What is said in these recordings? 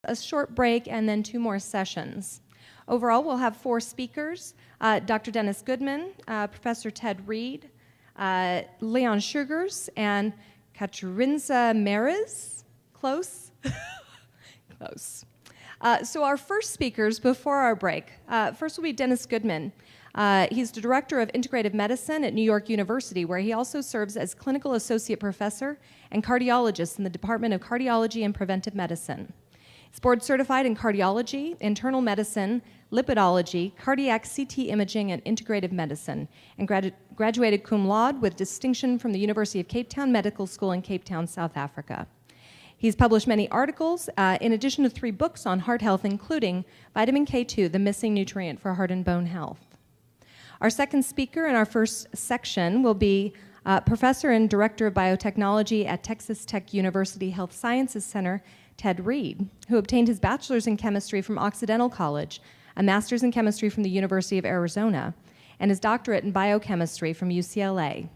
a short break, and then 2 more sessions. Overall, we'll have 4 speakers, Dr. Dennis Goodman, Professor Ted Reed, Leon Sugars, and Katrinza Meres. Close? Close. So our first speakers before our break, first will be Dennis Goodman. He's the Director of Integrative Medicine at New York University, where he also serves as Clinical Associate Professor and Cardiologist in the Department of Cardiology and Preventive Medicine. He's board certified in cardiology, internal medicine, lipidology, cardiac CT imaging, and integrative medicine, and graduated cum laude with distinction from the University of Cape Town Medical School in Cape Town, South Africa. He's published many articles, in addition to 3 books on heart health, including Vitamin K2, the Missing Nutrient for Heart and Bone Health. Our second speaker in our first section will be Professor and Director of Biotechnology at Texas Tech University Health Sciences Center, Ted Reed, who obtained his bachelor's in chemistry from Occidental College, a master's in chemistry from the University of Arizona, and his doctorate in biochemistry from UCLA.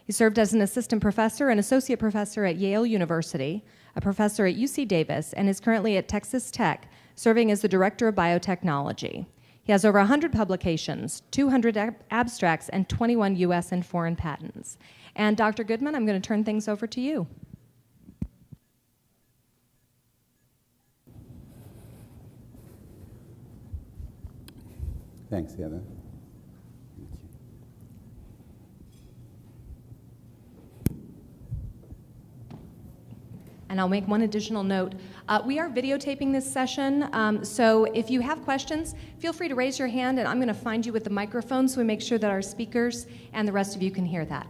He served as an assistant professor and associate professor at Yale University, a professor at UC Davis, and is currently at Texas Tech, serving as the Director of Biotechnology. He has over 100 publications, 200 abstracts, and 21 U.S. and foreign patents. And Dr. Goodman, I'm going to turn things over to you. Thanks, Heather. Thank you. And I'll make one additional note. We are videotaping this session, so if you have questions, feel free to raise your hand, and I'm going to find you with the microphone so we make sure that our speakers and the rest of you can hear that.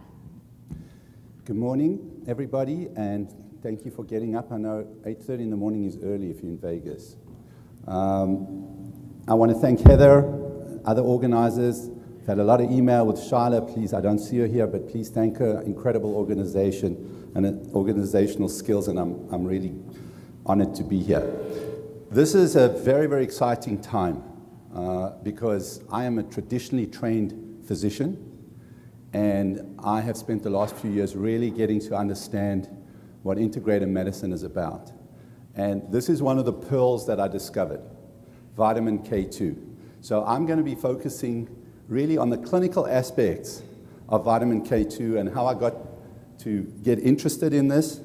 Good morning, everybody, and thank you for getting up. I know 8:30 in the morning is early if you're in Vegas. I want to thank Heather, other organizers. I've had a lot of email with Shyla. Please, I don't see her here, but please thank her. Incredible organization and organizational skills, and I'm really honored to be here. This is a very, very exciting time because I am a traditionally trained physician, and I have spent the last few years really getting to understand what integrative medicine is about. And this is one of the pearls that I discovered, vitamin K2. So I'm going to be focusing really on the clinical aspects of vitamin K2 and how I got to get interested in this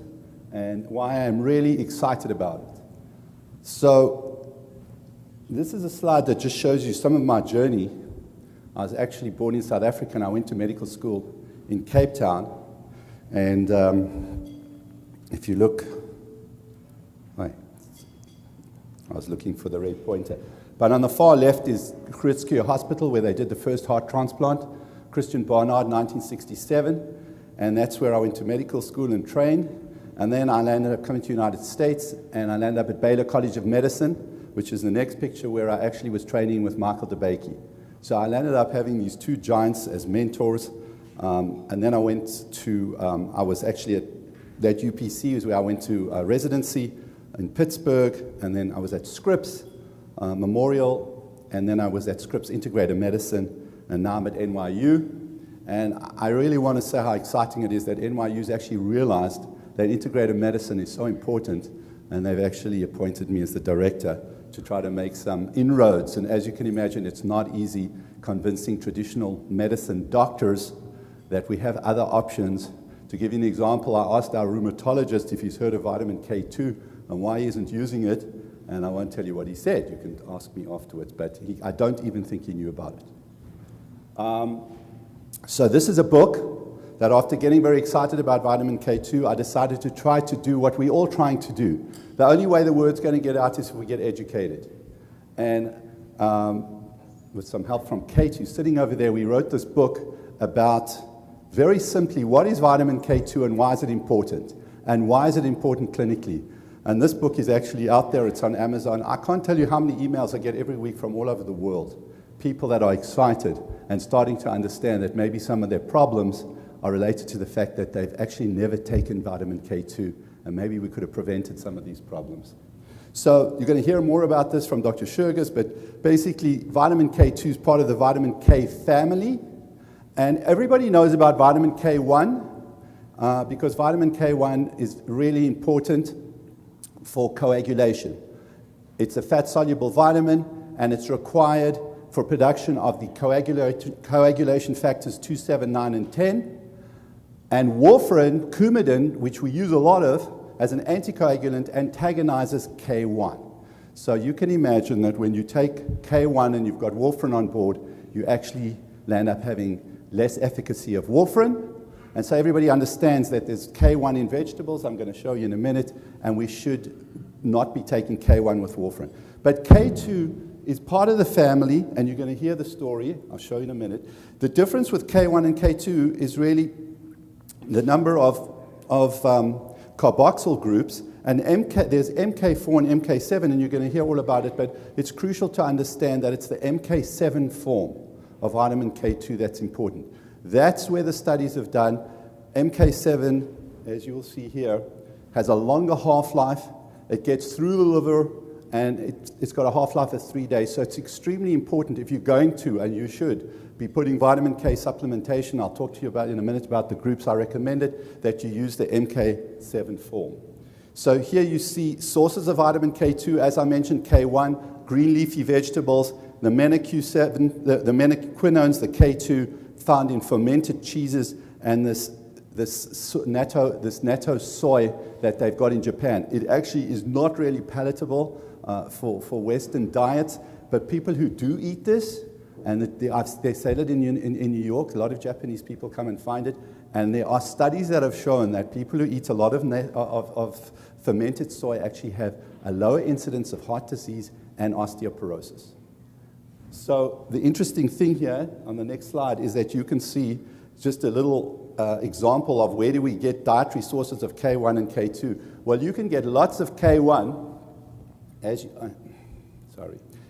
and why I'm really excited about it. So this is a slide that just shows you some of my journey. I was actually born in South Africa, and I went to medical school in Cape Town. And if you look, I was looking for the red pointer. But on the far left is Groote Schuur Hospital, where they did the first heart transplant, Christian Barnard, 1967. And that's where I went to medical school and trained. And then I landed up coming to the United States, and I landed up at Baylor College of Medicine, which is the next picture where I actually was training with Michael DeBakey. So I landed up having these 2 giants as mentors. And then I went to, I was actually at that UPC, is where I went to residency in Pittsburgh, and then I was at Scripps Memorial, and then I was at Scripps Integrative Medicine, and now I'm at NYU. And I really want to say how exciting it is that NYU's actually realized that integrative medicine is so important, and they've actually appointed me as the director to try to make some inroads. And as you can imagine, it's not easy convincing traditional medicine doctors that we have other options. To give you an example, I asked our rheumatologist if he's heard of vitamin K2 and why he isn't using it, and I won't tell you what he said. You can ask me afterwards, but I don't even think he knew about it. So this is a book that after getting very excited about vitamin K2, I decided to try to do what we're all trying to do. The only way the word's going to get out is if we get educated. And with some help from Kate, who's sitting over there, we wrote this book about, very simply, what is vitamin K2 and why is it important? And why is it important clinically? And this book is actually out there. It's on Amazon. I can't tell you how many emails I get every week from all over the world. People that are excited and starting to understand that maybe some of their problems are related to the fact that they've actually never taken vitamin K2, and maybe we could have prevented some of these problems. So you're going to hear more about this from Dr. Sugars, but basically vitamin K2 is part of the vitamin K family, and everybody knows about vitamin K1 because vitamin K1 is really important for coagulation. It's a fat-soluble vitamin, and it's required for production of the coagulation factors 2, 7, 9, and 10. And warfarin, Coumadin, which we use a lot of as an anticoagulant, antagonizes K1. So you can imagine that when you take K1 and you've got warfarin on board, you actually land up having less efficacy of warfarin. And so everybody understands that there's K1 in vegetables, I'm going to show you in a minute, and we should not be taking K1 with warfarin. But K2 is part of the family, and you're going to hear the story. I'll show you in a minute. The difference with K1 and K2 is really the number of carboxyl groups. And there's MK4 and MK7, and you're going to hear all about it, but it's crucial to understand that it's the MK7 form of vitamin K2 that's important. That's where the studies have done. MK7, as you will see here, has a longer half-life. It gets through the liver, and it's got a half-life of 3 days. So it's extremely important if you're going to, and you should, be putting vitamin K supplementation. I'll talk to you about in a minute about the groups I recommended, that you use the MK7 form. So here you see sources of vitamin K2, as I mentioned, K1, green leafy vegetables, the MENA-Q7, the MENA-quinones, the K2, found in fermented cheeses, and this natto soy that they've got in Japan. It actually is not really palatable for Western diets, but people who do eat this, and they sell it in New York, a lot of Japanese people come and find it, and there are studies that have shown that people who eat a lot of fermented soy actually have a lower incidence of heart disease and osteoporosis. So the interesting thing here on the next slide is that you can see just a little example of where do we get dietary sources of K1 and K2. Well, you can get lots of K1,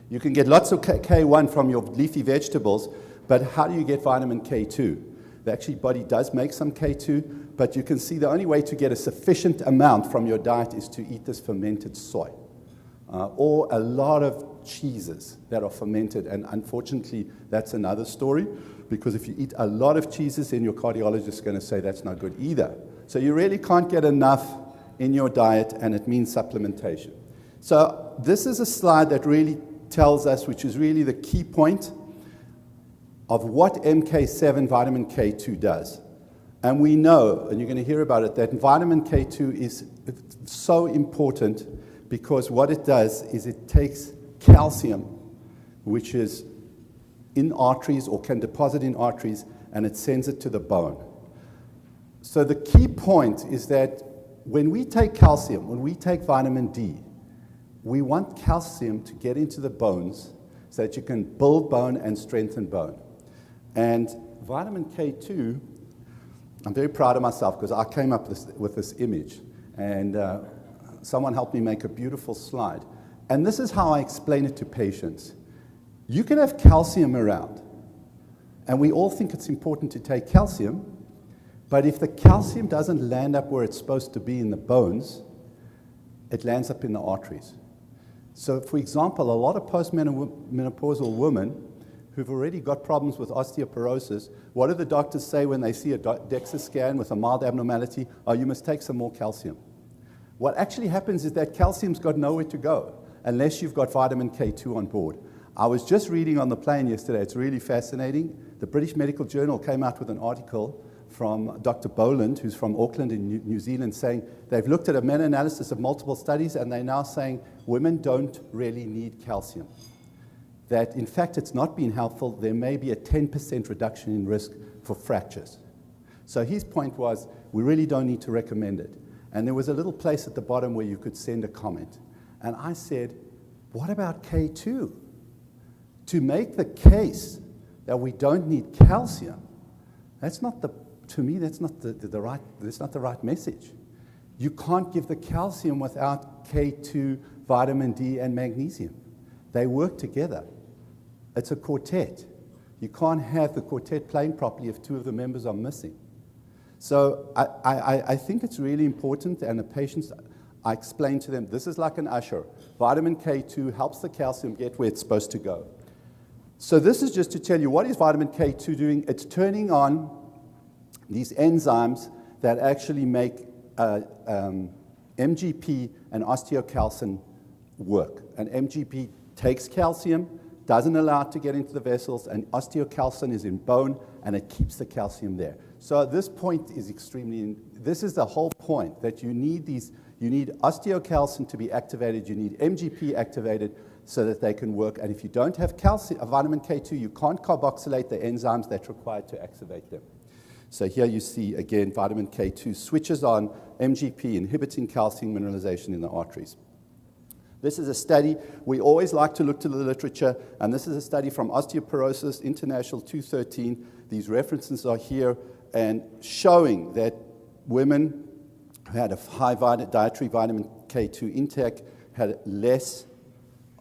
you can get lots of K1 from your leafy vegetables, but how do you get vitamin K2? The actually body does make some K2, but you can see the only way to get a sufficient amount from your diet is to eat this fermented soy, or a lot of cheeses that are fermented, and unfortunately that's another story, because if you eat a lot of cheeses, then your cardiologist is going to say that's not good either. So you really can't get enough in your diet, and it means supplementation. So this is a slide that really tells us, which is really the key point of what MK7 vitamin K2 does. And we know, and you're going to hear about it, that vitamin K2 is so important because what it does is it takes calcium, which is in arteries or can deposit in arteries, and it sends it to the bone. So the key point is that when we take calcium, when we take vitamin D, we want calcium to get into the bones so that you can build bone and strengthen bone. And vitamin K2, I'm very proud of myself because I came up with this image, and someone helped me make a beautiful slide. And this is how I explain it to patients. You can have calcium around, and we all think it's important to take calcium, but if the calcium doesn't land up where it's supposed to be in the bones, it lands up in the arteries. So, for example, a lot of postmenopausal women who've already got problems with osteoporosis, what do the doctors say when they see a DEXA scan with a mild abnormality? Oh, you must take some more calcium. What actually happens is that calcium's got nowhere to go unless you've got vitamin K2 on board. I was just reading on the plane yesterday, it's really fascinating. The British Medical Journal came out with an article from Dr. Boland, who's from Auckland in New Zealand, saying they've looked at a meta-analysis of multiple studies, and they're now saying women don't really need calcium. That, in fact, it's not been helpful. There may be a 10% reduction in risk for fractures. So his point was, we really don't need to recommend it. And there was a little place at the bottom where you could send a comment. And I said, what about K2? To make the case that we don't need calcium, that's not the, to me, that's not the right message. You can't give the calcium without K2, vitamin D, and magnesium. They work together. It's a quartet. You can't have the quartet playing properly if two of the members are missing. So I think it's really important, and the patients, I explain to them, this is like an usher. Vitamin K2 helps the calcium get where it's supposed to go. So this is just to tell you, what is vitamin K2 doing? It's turning on these enzymes that actually make MGP and osteocalcin work. And MGP takes calcium, doesn't allow it to get into the vessels, and osteocalcin is in bone, and it keeps the calcium there. So this point is this is the whole point, that you need osteocalcin to be activated, you need MGP activated so that they can work. And if you don't have vitamin K2, you can't carboxylate the enzymes that's required to activate them. So here you see, again, vitamin K2 switches on MGP, inhibiting calcium mineralization in the arteries. This is a study. We always like to look to the literature, and this is a study from Osteoporosis International 213. These references are here, and showing that women who had a high dietary vitamin K2 intake had less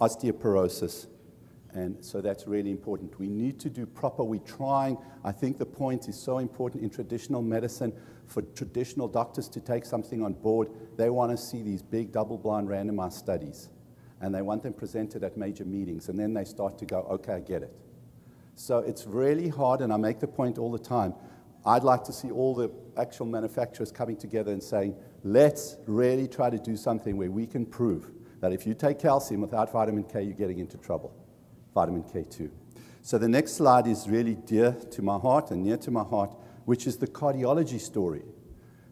osteoporosis. And so that's really important. We need to do proper, I think the point is so important in traditional medicine for traditional doctors to take something on board. They want to see these big double-blind randomized studies, and they want them presented at major meetings, and then they start to go, okay, I get it. So it's really hard, and I make the point all the time. I'd like to see all the actual manufacturers coming together and saying, let's really try to do something where we can prove that if you take calcium without vitamin K, you're getting into trouble. Vitamin K2. So the next slide is really dear to my heart and near to my heart, which is the cardiology story.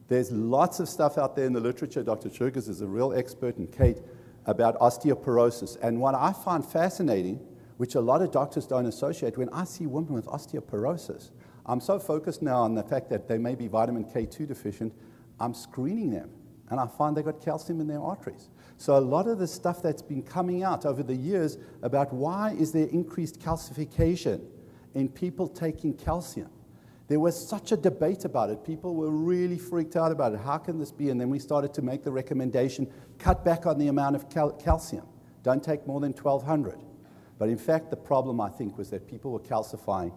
There's lots of stuff out there in the literature. Dr. Churgis is a real expert, and Kate, about osteoporosis. And what I find fascinating, which a lot of doctors don't associate, when I see women with osteoporosis, I'm so focused now on the fact that they may be vitamin K2 deficient, I'm screening them, and I find they've got calcium in their arteries. So a lot of the stuff that's been coming out over the years about why is there increased calcification in people taking calcium. There was such a debate about it. People were really freaked out about it. How can this be? And then we started to make the recommendation, cut back on the amount of calcium. Don't take more than 1,200. But in fact, the problem, I think, was that people were calcifying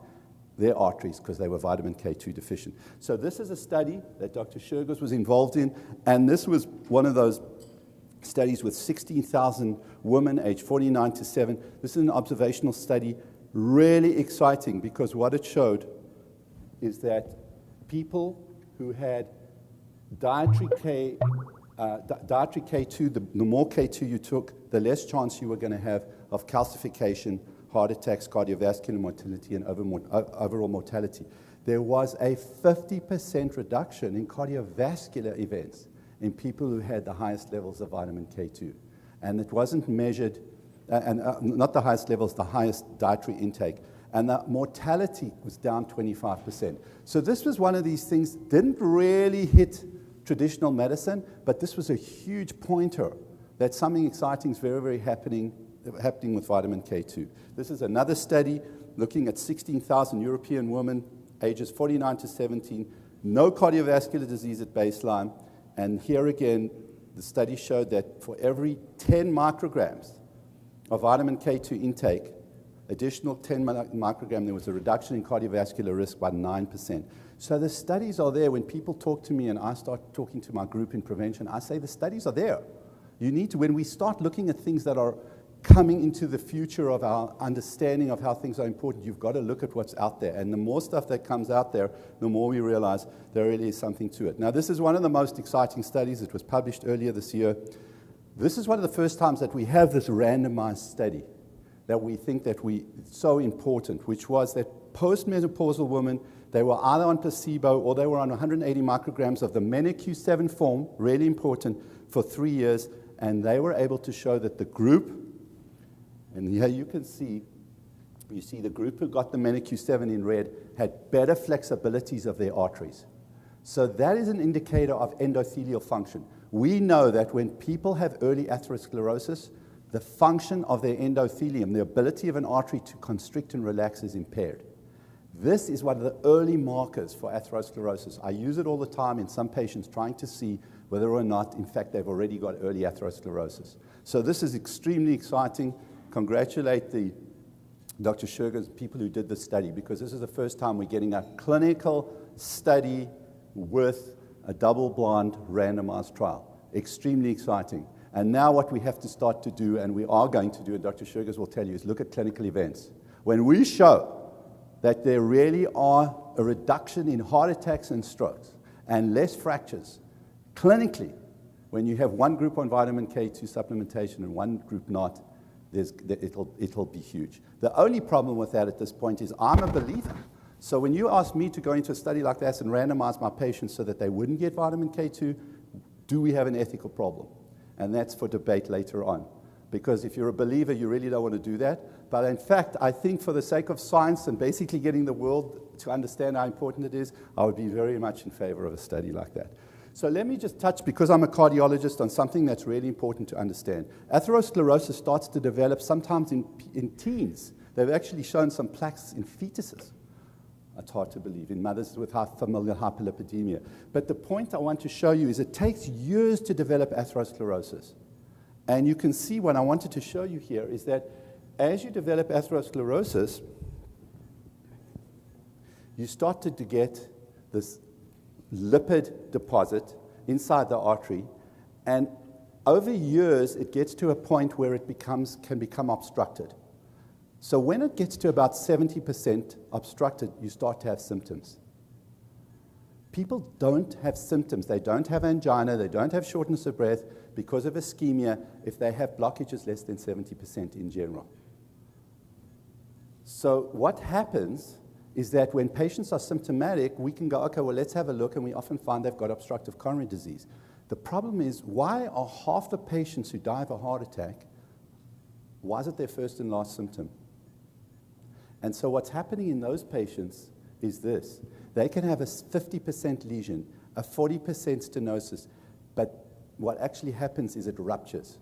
their arteries because they were vitamin K2 deficient. So this is a study that Dr. Churgis was involved in, and this was one of those studies with 16,000 women aged 49 to 7. This is an observational study, really exciting, because what it showed is that people who had dietary K2, the more K2 you took, the less chance you were going to have of calcification, heart attacks, cardiovascular mortality, and overall mortality. There was a 50% reduction in cardiovascular events in people who had the highest levels of vitamin K2. And it wasn't measured, not the highest levels, the highest dietary intake. And the mortality was down 25%. So this was one of these things, didn't really hit traditional medicine, but this was a huge pointer that something exciting is very, very happening with vitamin K2. This is another study looking at 16,000 European women, ages 49 to 17, no cardiovascular disease at baseline. And here again, the study showed that for every 10 micrograms of vitamin K2 intake, additional 10 microgram, there was a reduction in cardiovascular risk by 9%. So the studies are there. When people talk to me and I start talking to my group in prevention, I say the studies are there. You need to, when we start looking at things that are coming into the future of our understanding of how things are important, you've got to look at what's out there. And the more stuff that comes out there, the more we realize there really is something to it. Now, this is one of the most exciting studies. It was published earlier this year. This is one of the first times that we have this randomized study that we think that it's so important, which was that postmenopausal women, they were either on placebo or they were on 180 micrograms of the MENQ7 form, really important, for 3 years, and they were able to show that the group, and here you can see, you see the group who got the MENQ7 in red had better flexibilities of their arteries. So that is an indicator of endothelial function. We know that when people have early atherosclerosis, the function of their endothelium, the ability of an artery to constrict and relax, is impaired. This is one of the early markers for atherosclerosis. I use it all the time in some patients trying to see whether or not, in fact, they've already got early atherosclerosis. So this is extremely exciting. Congratulate the Dr. Churgis, people who did this study, because this is the first time we're getting a clinical study with a double-blind randomized trial. Extremely exciting. And now what we have to start to do, and we are going to do, and Dr. Churgis will tell you, is look at clinical events. When we show that there really are a reduction in heart attacks and strokes and less fractures, clinically, When you have one group on vitamin K2 supplementation and one group not, it'll be huge. The only problem with that at this point is I'm a believer. So when you ask me to go into a study like that and randomize my patients so that they wouldn't get vitamin K2, do we have an ethical problem? And that's for debate later on. Because if you're a believer, you really don't want to do that. But in fact, I think for the sake of science and basically getting the world to understand how important it is, I would be very much in favor of a study like that. So let me just touch, because I'm a cardiologist, on something that's really important to understand. Atherosclerosis starts to develop sometimes in teens. They've actually shown some plaques in fetuses. It's hard to believe, in mothers with familial hyperlipidemia. But the point I want to show you is it takes years to develop atherosclerosis. And you can see what I wanted to show you here is that as you develop atherosclerosis, you start to get this lipid deposit inside the artery, and over years it gets to a point where it can become obstructed. So when it gets to about 70% obstructed, you start to have symptoms. People don't have symptoms. They don't have angina, they don't have shortness of breath because of ischemia if they have blockages less than 70% in general. So what happens is that when patients are symptomatic, we can go, okay, well, let's have a look, and we often find they've got obstructive coronary disease. The problem is, why are half the patients who die of a heart attack, why is it their first and last symptom? And so what's happening in those patients is this. They can have a 50% lesion, a 40% stenosis, but what actually happens is it ruptures.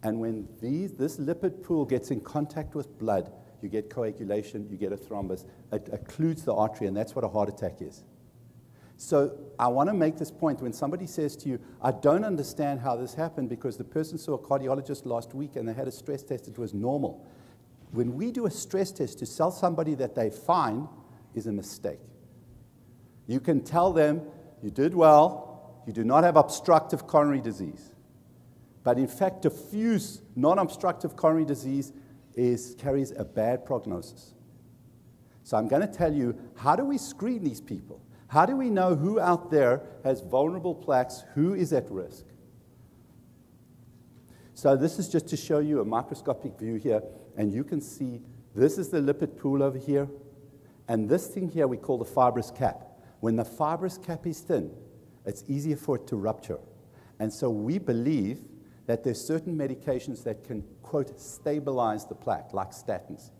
And when this lipid pool gets in contact with blood, you get coagulation, you get a thrombus, it occludes the artery, and that's what a heart attack is. So I want to make this point. When somebody says to you, I don't understand how this happened because the person saw a cardiologist last week and they had a stress test, it was normal. When we do a stress test to tell somebody that they're fine is a mistake. You can tell them, you did well, you do not have obstructive coronary disease. But in fact, diffuse non-obstructive coronary disease carries a bad prognosis. So I'm going to tell you, how do we screen these people? How do we know who out there has vulnerable plaques, who is at risk? So this is just to show you a microscopic view here, and you can see this is the lipid pool over here, and this thing here we call the fibrous cap. When the fibrous cap is thin, it's easier for it to rupture. And so we believe that there's certain medications that can, quote, stabilize the plaque, like statins.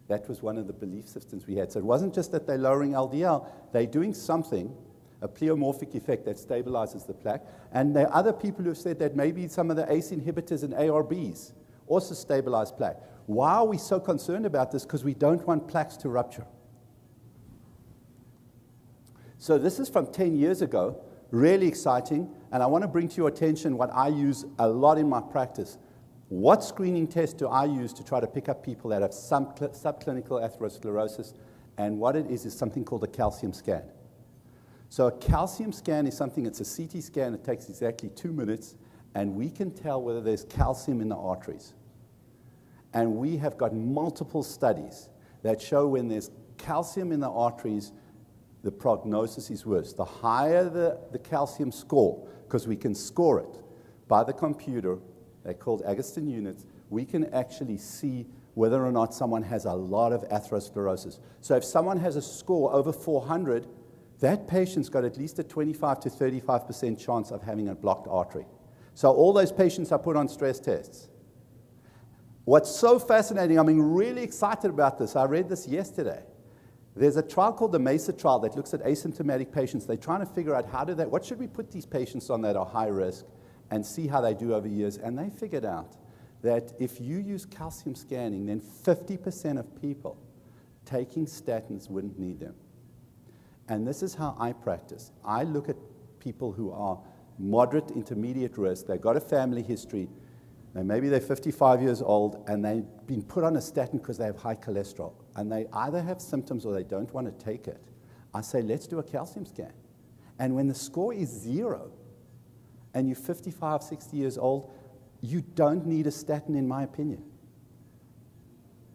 That was one of the belief systems we had. So it wasn't just that they're lowering LDL, they're doing something, a pleomorphic effect that stabilizes the plaque. And there are other people who have said that maybe some of the ACE inhibitors and ARBs also stabilize plaque. Why are we so concerned about this? Because we don't want plaques to rupture. So this is from 10 years ago, really exciting, and I want to bring to your attention what I use a lot in my practice. What screening test do I use to try to pick up people that have some subclinical atherosclerosis? And what it is something called a calcium scan. So a calcium scan is something, it's a CT scan, it takes exactly 2 minutes, and we can tell whether there's calcium in the arteries. And we have got multiple studies that show when there's calcium in the arteries, the prognosis is worse. The higher the calcium score, because we can score it by the computer, they're called Agatston units, we can actually see whether or not someone has a lot of atherosclerosis. So if someone has a score over 400, that patient's got at least a 25 to 35% chance of having a blocked artery. So all those patients are put on stress tests. What's so fascinating, I'm really excited about this. I read this yesterday. There's a trial called the MESA trial that looks at asymptomatic patients. They're trying to figure out what should we put these patients on that are high risk and see how they do over years. And they figured out that if you use calcium scanning, then 50% of people taking statins wouldn't need them. And this is how I practice. I look at people who are moderate, intermediate risk. They've got a family history. And maybe they're 55 years old, and they've been put on a statin because they have high cholesterol. And they either have symptoms or they don't want to take it. I say, let's do a calcium scan. And when the score is 0, and you're 55, 60 years old, you don't need a statin, in my opinion.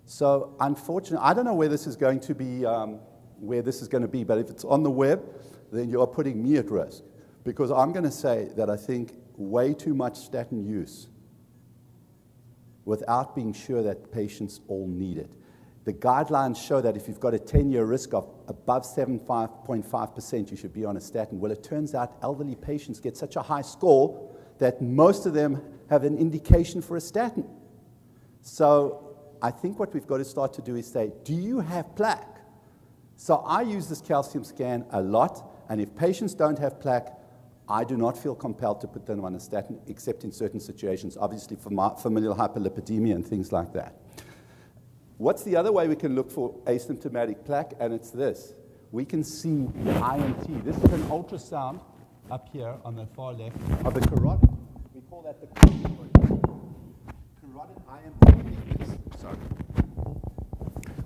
So unfortunately, I don't know where this is going to be, but if it's on the web, then you are putting me at risk. Because I'm going to say that I think way too much statin use without being sure that patients all need it. The guidelines show that if you've got a 10-year risk of above 7.5%, you should be on a statin. Well, it turns out elderly patients get such a high score that most of them have an indication for a statin. So I think what we've got to start to do is say, do you have plaque? So I use this calcium scan a lot, and if patients don't have plaque, I do not feel compelled to put them on a statin, except in certain situations, obviously for familial hyperlipidemia and things like that. What's the other way we can look for asymptomatic plaque? And it's this. We can see the IMT. This is an ultrasound up here on the far left of the carotid. We call that the carotid IMT thickness. Sorry.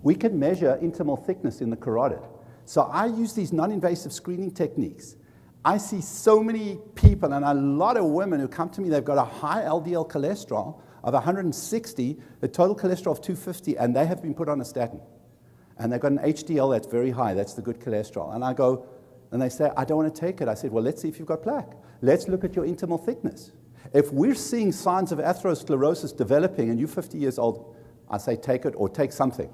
We can measure intimal thickness in the carotid. So I use these non-invasive screening techniques. I see so many people, and a lot of women who come to me, they've got a high LDL cholesterol of 160, the total cholesterol of 250, and they have been put on a statin. And they've got an HDL that's very high, that's the good cholesterol. And I go, and they say, I don't want to take it. I said, well, let's see if you've got plaque. Let's look at your intimal thickness. If we're seeing signs of atherosclerosis developing and you're 50 years old, I say take it or take something.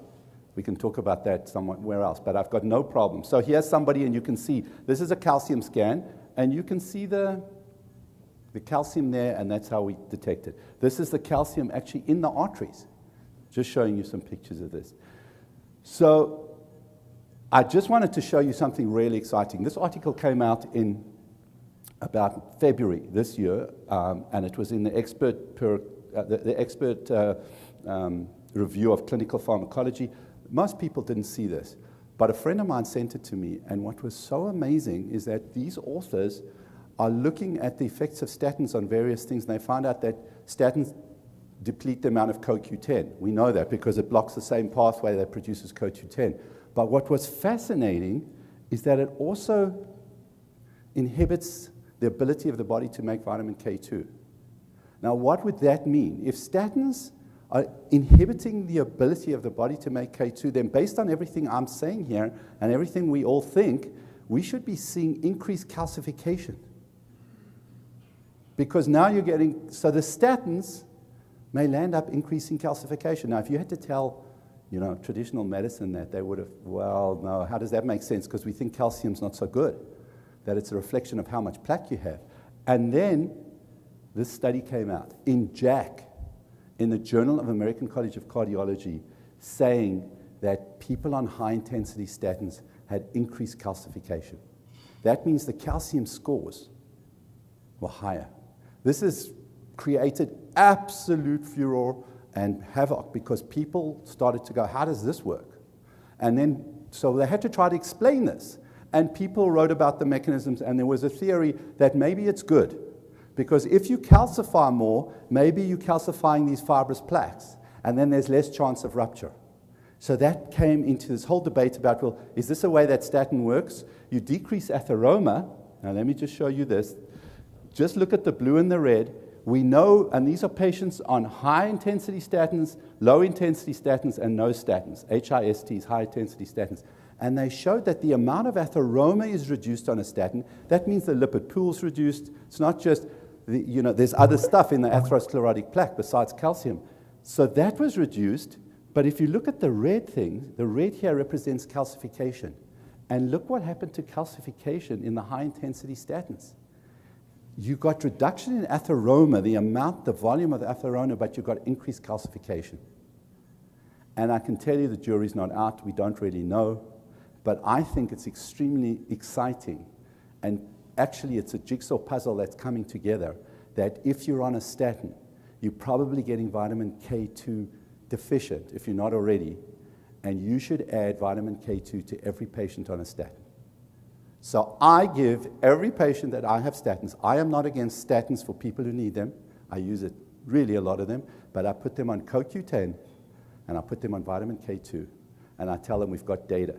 We can talk about that somewhere else, but I've got no problem. So here's somebody, and you can see, this is a calcium scan, and you can see the calcium there, and that's how we detect it. This is the calcium actually in the arteries. Just showing you some pictures of this. So I just wanted to show you something really exciting. This article came out in about February this year, and it was in the expert review of clinical pharmacology. Most people didn't see this, but a friend of mine sent it to me, and what was so amazing is that these authors are looking at the effects of statins on various things, and they found out that statins deplete the amount of CoQ10. We know that because it blocks the same pathway that produces CoQ10. But what was fascinating is that it also inhibits the ability of the body to make vitamin K2. Now, what would that mean? If statins are inhibiting the ability of the body to make K2, then based on everything I'm saying here and everything we all think, we should be seeing increased calcification. Because now you're getting, so the statins may land up increasing calcification. Now, if you had to tell, traditional medicine that, they would have, well, no, how does that make sense? Because we think calcium's not so good, that it's a reflection of how much plaque you have. And then this study came out in JACC, in the Journal of American College of Cardiology, saying that people on high-intensity statins had increased calcification. That means the calcium scores were higher. This has created absolute furor and havoc because people started to go, how does this work? And then, so they had to try to explain this. And people wrote about the mechanisms, and there was a theory that maybe it's good. Because if you calcify more, maybe you're calcifying these fibrous plaques, and then there's less chance of rupture. So that came into this whole debate about, well, is this a way that statin works? You decrease atheroma. Now, let me just show you this. Just look at the blue and the red. We know, and these are patients on high-intensity statins, low-intensity statins, and no statins, HISTs, high-intensity statins. And they showed that the amount of atheroma is reduced on a statin. That means the lipid pool's reduced. It's not just, there's other stuff in the atherosclerotic plaque besides calcium. So that was reduced. But if you look at the red thing, the red here represents calcification. And look what happened to calcification in the high-intensity statins. You got reduction in atheroma, the volume of the atheroma, but you got increased calcification. And I can tell you the jury's not out. We don't really know. But I think it's extremely exciting. And actually, it's a jigsaw puzzle that's coming together, that if you're on a statin, you're probably getting vitamin K2 deficient, if you're not already, and you should add vitamin K2 to every patient on a statin. So I give every patient that I have statins. I am not against statins for people who need them. I use it, really a lot of them, but I put them on CoQ10, and I put them on vitamin K2, and I tell them we've got data.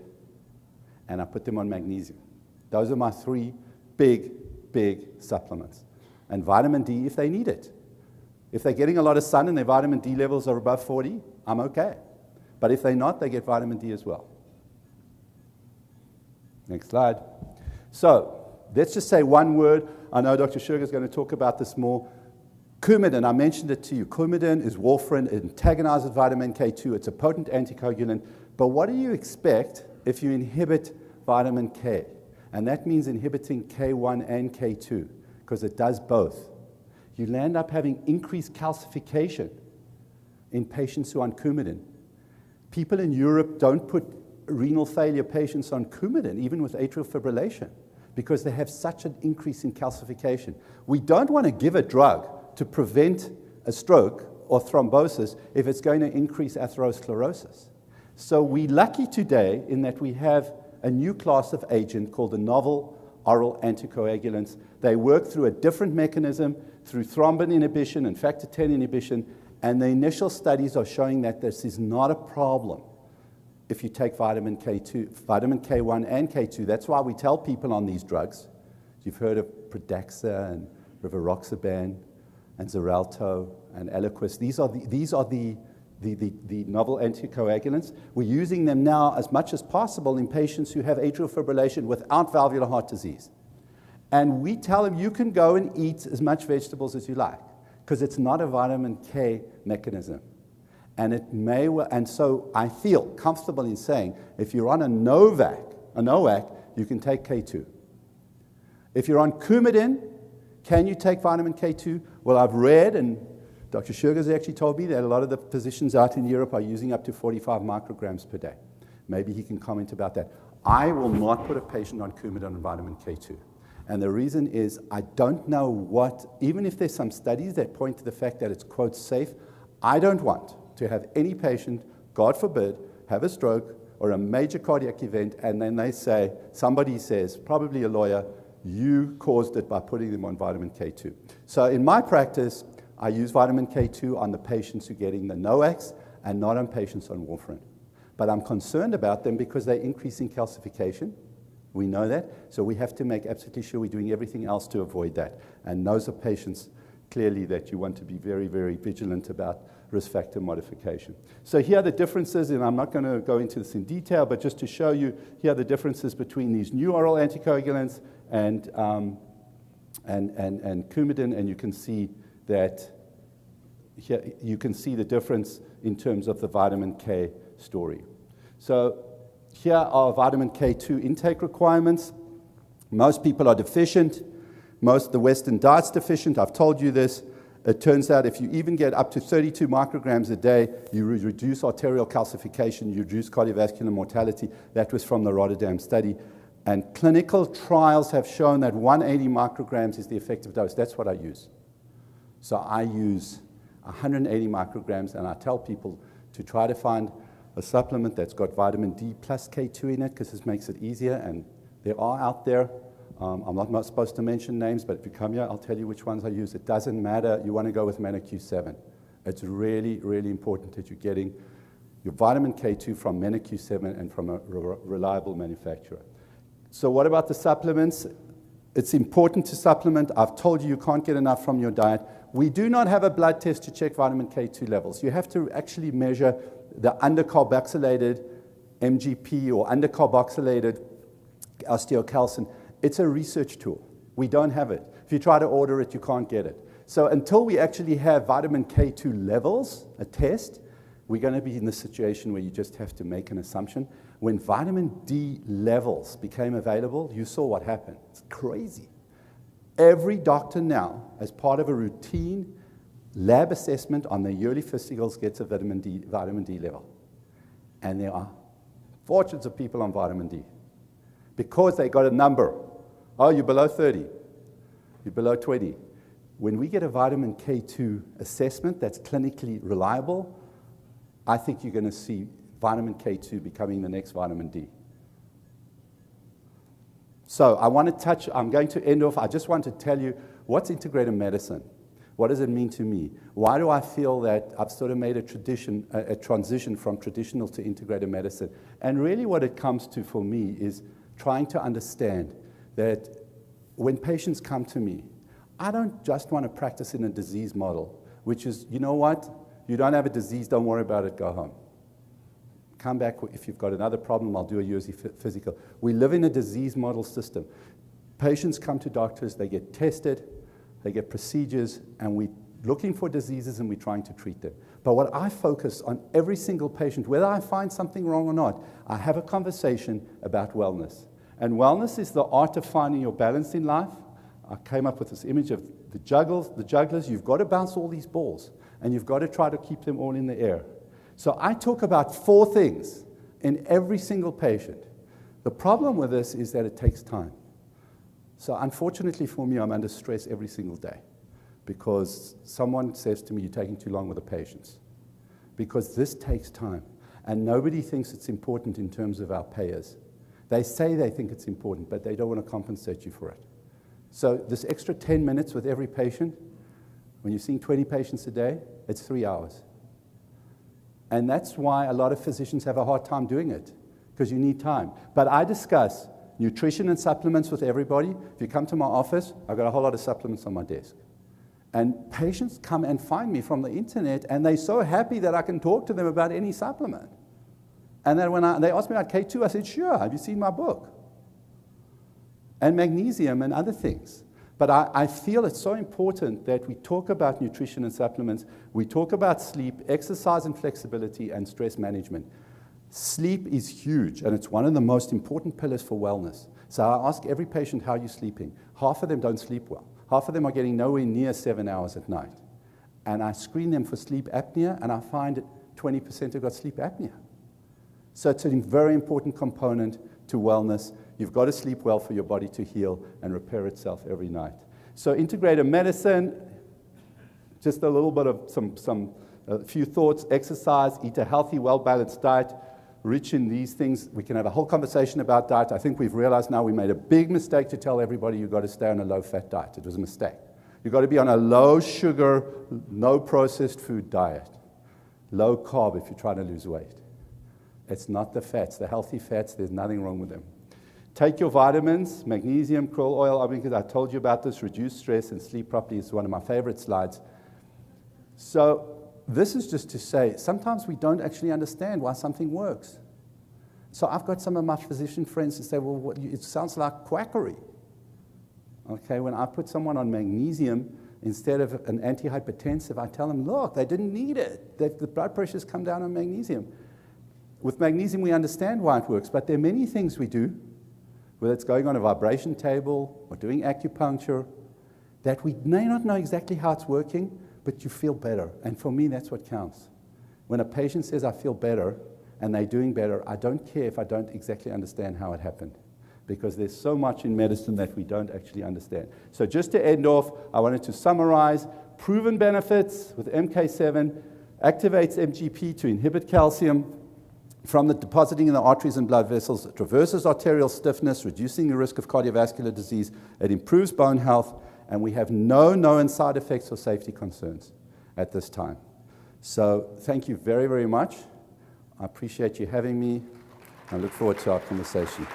And I put them on magnesium. Those are my three big supplements. And vitamin D if they need it. If they're getting a lot of sun and their vitamin D levels are above 40, I'm okay. But if they're not, they get vitamin D as well. Next slide. So, let's just say one word. I know Dr. Sugar is going to talk about this more. Coumadin, I mentioned it to you. Coumadin is warfarin. It antagonizes vitamin K2. It's a potent anticoagulant. But what do you expect if you inhibit vitamin K? And that means inhibiting K1 and K2, because it does both. You end up having increased calcification in patients who are on Coumadin. People in Europe don't put renal failure patients on Coumadin, even with atrial fibrillation, because they have such an increase in calcification. We don't want to give a drug to prevent a stroke or thrombosis if it's going to increase atherosclerosis. So we're lucky today in that we have a new class of agent called the novel oral anticoagulants. They work through a different mechanism, through thrombin inhibition and factor 10 inhibition, and the initial studies are showing that this is not a problem if you take vitamin K2, vitamin K1 and K2. That's why we tell people on these drugs. You've heard of Pradaxa and Rivaroxaban and Xarelto and Eliquis. These are the novel anticoagulants. We're using them now as much as possible in patients who have atrial fibrillation without valvular heart disease. And we tell them you can go and eat as much vegetables as you like, because it's not a vitamin K mechanism. And it may well, and so I feel comfortable in saying if you're on a NOAC, you can take K2. If you're on Coumadin, can you take vitamin K2? Well, I've read, and Dr. Sugar's actually told me that a lot of the physicians out in Europe are using up to 45 micrograms per day. Maybe he can comment about that. I will not put a patient on Coumadin and vitamin K2. And the reason is I don't know what, even if there's some studies that point to the fact that it's, quote, safe, I don't want to have any patient, God forbid, have a stroke or a major cardiac event, and then they say, somebody says, probably a lawyer, you caused it by putting them on vitamin K2. So in my practice, I use vitamin K2 on the patients who are getting the NOACs and not on patients on warfarin. But I'm concerned about them because they're increasing calcification. We know that. So we have to make absolutely sure we're doing everything else to avoid that. And those are patients, clearly, that you want to be very, very vigilant about risk factor modification. So here are the differences, and I'm not going to go into this in detail, but just to show you, here are the differences between these new oral anticoagulants and Coumadin, and you can see that here you can see the difference in terms of the vitamin K story. So here are vitamin K2 intake requirements. Most people are deficient. Most of the Western diet's deficient. I've told you this. It turns out if you even get up to 32 micrograms a day, you reduce arterial calcification, you reduce cardiovascular mortality. That was from the Rotterdam study. And clinical trials have shown that 180 micrograms is the effective dose. That's what I use. So I use 180 micrograms, and I tell people to try to find a supplement that's got vitamin D plus K2 in it, because this makes it easier, and there are out there. I'm not supposed to mention names, but if you come here, I'll tell you which ones I use. It doesn't matter. You want to go with MenoQ7. It's really, really important that you're getting your vitamin K2 from MenoQ7 and from a reliable manufacturer. So what about the supplements? It's important to supplement. I've told you you can't get enough from your diet. We do not have a blood test to check vitamin K2 levels. You have to actually measure the undercarboxylated MGP or undercarboxylated osteocalcin. It's a research tool. We don't have it. If you try to order it, you can't get it. So until we actually have vitamin K2 levels, a test, we're going to be in the situation where you just have to make an assumption. When vitamin D levels became available, you saw what happened. It's crazy. Every doctor now, as part of a routine lab assessment on their yearly physicals, gets a vitamin D level. And there are fortunes of people on vitamin D because they got a number. Oh, you're below 30. You're below 20. When we get a vitamin K2 assessment that's clinically reliable, I think you're going to see vitamin K2 becoming the next vitamin D. So I want to touch, I'm going to end off, I just want to tell you, what's integrative medicine? What does it mean to me? Why do I feel that I've sort of made a transition from traditional to integrative medicine? And really what it comes to for me is trying to understand that when patients come to me, I don't just want to practice in a disease model, which is, you know what? You don't have a disease, don't worry about it, go home. Come back if you've got another problem, I'll do a USC physical. We live in a disease model system. Patients come to doctors, they get tested, they get procedures, and we're looking for diseases and we're trying to treat them. But what I focus on every single patient, whether I find something wrong or not, I have a conversation about wellness. And wellness is the art of finding your balance in life. I came up with this image of the jugglers. You've got to bounce all these balls, and you've got to try to keep them all in the air. So I talk about 4 things in every single patient. The problem with this is that it takes time. So unfortunately for me, I'm under stress every single day because someone says to me, you're taking too long with the patients. Because this takes time, and nobody thinks it's important in terms of our payers. They say they think it's important, but they don't want to compensate you for it. So this extra 10 minutes with every patient, when you're seeing 20 patients a day, it's 3 hours. And that's why a lot of physicians have a hard time doing it, because you need time. But I discuss nutrition and supplements with everybody. If you come to my office, I've got a whole lot of supplements on my desk. And patients come and find me from the internet, and they're so happy that I can talk to them about any supplement. And then when they asked me about K2, I said, sure, have you seen my book? And magnesium and other things. But I feel it's so important that we talk about nutrition and supplements. We talk about sleep, exercise and flexibility, and stress management. Sleep is huge, and it's one of the most important pillars for wellness. So I ask every patient, how are you sleeping? Half of them don't sleep well. Half of them are getting nowhere near 7 hours at night. And I screen them for sleep apnea, and I find that 20% have got sleep apnea. So it's a very important component to wellness. You've got to sleep well for your body to heal and repair itself every night. So integrative medicine, just a little bit of a few thoughts. Exercise, eat a healthy, well-balanced diet, rich in these things. We can have a whole conversation about diet. I think we've realized now we made a big mistake to tell everybody you've got to stay on a low-fat diet. It was a mistake. You've got to be on a low-sugar, no-processed food diet. Low-carb if you're trying to lose weight. It's not the fats. The healthy fats, there's nothing wrong with them. Take your vitamins, magnesium, krill oil. Because I told you about this. Reduce stress and sleep properly is one of my favorite slides. So this is just to say, sometimes we don't actually understand why something works. So I've got some of my physician friends who say, well, it sounds like quackery. Okay, when I put someone on magnesium instead of an antihypertensive, I tell them, look, they didn't need it. The blood pressures come down on magnesium. With magnesium, we understand why it works, but there are many things we do, whether it's going on a vibration table or doing acupuncture, that we may not know exactly how it's working, but you feel better. And for me, that's what counts. When a patient says, I feel better, and they're doing better, I don't care if I don't exactly understand how it happened, because there's so much in medicine that we don't actually understand. So just to end off, I wanted to summarize proven benefits with MK7, activates MGP to inhibit calcium from the depositing in the arteries and blood vessels. It reverses arterial stiffness, reducing the risk of cardiovascular disease. It improves bone health, and we have no known side effects or safety concerns at this time. So thank you very, very much. I appreciate you having me. I look forward to our conversation.